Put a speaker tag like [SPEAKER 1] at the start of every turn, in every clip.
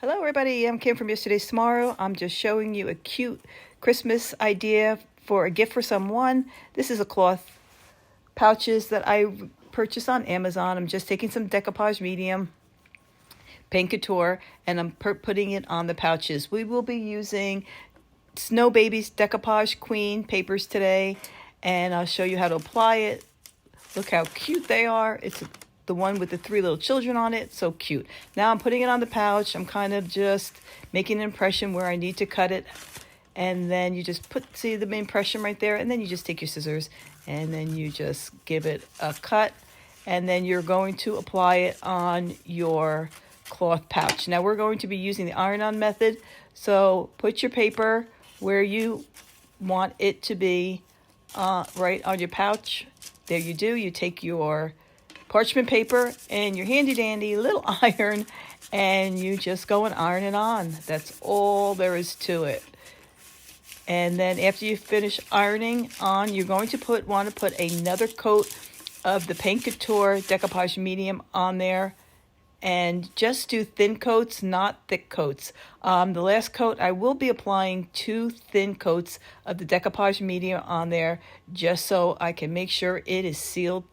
[SPEAKER 1] Hello everybody, I'm Kim from Yesterday's Tomorrow. I'm just showing you a cute Christmas idea for a gift for someone. This is a cloth pouches that I purchased on Amazon. I'm just taking some Decoupage Medium Paint Couture and I'm putting it on the pouches. We will be using Snow Baby's Decoupage Queen papers today, and I'll show you how to apply it. Look how cute they are. It's the one with the 3 little children on it. So cute. Now I'm putting it on the pouch. I'm kind of just making an impression where I need to cut it. And then you just see the impression right there. And then you just take your scissors and then you just give it a cut. And then you're going to apply it on your cloth pouch. Now we're going to be using the iron-on method. So put your paper where you want it to be, right on your pouch. There you do. You take your parchment paper and your handy dandy little iron and you just go and iron it on. That's all there is to it. And then after you finish ironing on, you're going to want to put another coat of the Paint Couture Decoupage Medium on there. And just do thin coats, not thick coats. The last coat, I will be applying 2 thin coats of the Decoupage Medium on there just so I can make sure it is sealed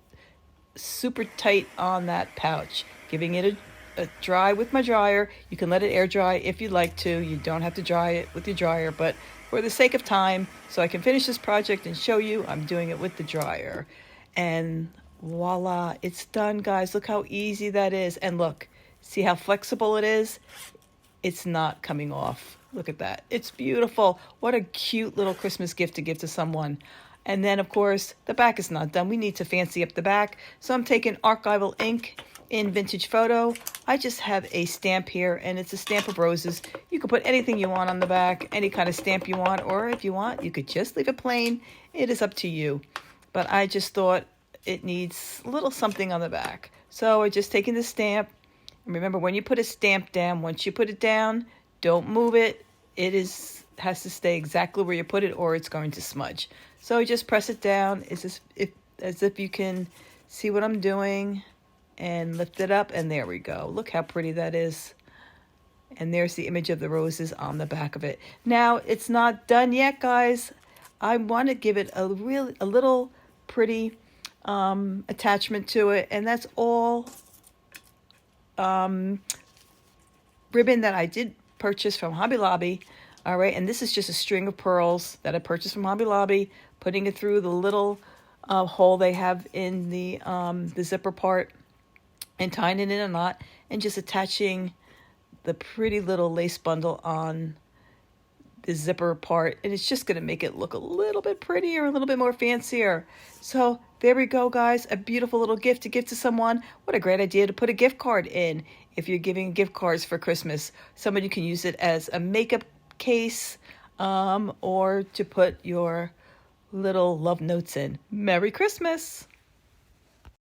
[SPEAKER 1] super tight on that pouch. Giving it a dry with my dryer. You can let it air dry if you'd like to. You don't have to dry it with your dryer, but for the sake of time, so I can finish this project and show you, I'm doing it with the dryer. And voila, it's done, guys. Look how easy that is. And look, see how flexible it is? It's not coming off. Look at that. It's beautiful. What a cute little Christmas gift to give to someone. And then, of course, the back is not done. We need to fancy up the back. So I'm taking archival ink in Vintage Photo. I just have a stamp here, and it's a stamp of roses. You can put anything you want on the back, any kind of stamp you want, or if you want, you could just leave it plain. It is up to you. But I just thought it needs a little something on the back. So I just taken the stamp. And remember, when you put a stamp down, once you put it down, don't move it. It has to stay exactly where you put it or it's going to smudge. So just press it down as if you can see what I'm doing and lift it up, and there we go. Look how pretty that is. And there's the image of the roses on the back of it. Now, it's not done yet, guys. I want to give it a little pretty attachment to it, and that's all ribbon that I did purchase from Hobby Lobby. All right, and this is just a string of pearls that I purchased from Hobby Lobby, putting it through the little hole they have in the zipper part and tying it in a knot and just attaching the pretty little lace bundle on the zipper part, and it's just going to make it look a little bit prettier, a little bit more fancier. So there we go, guys. A beautiful little gift to give to someone. What a great idea to put a gift card in if you're giving gift cards for Christmas. Somebody can use it as a makeup case or to put your little love notes in. Merry Christmas!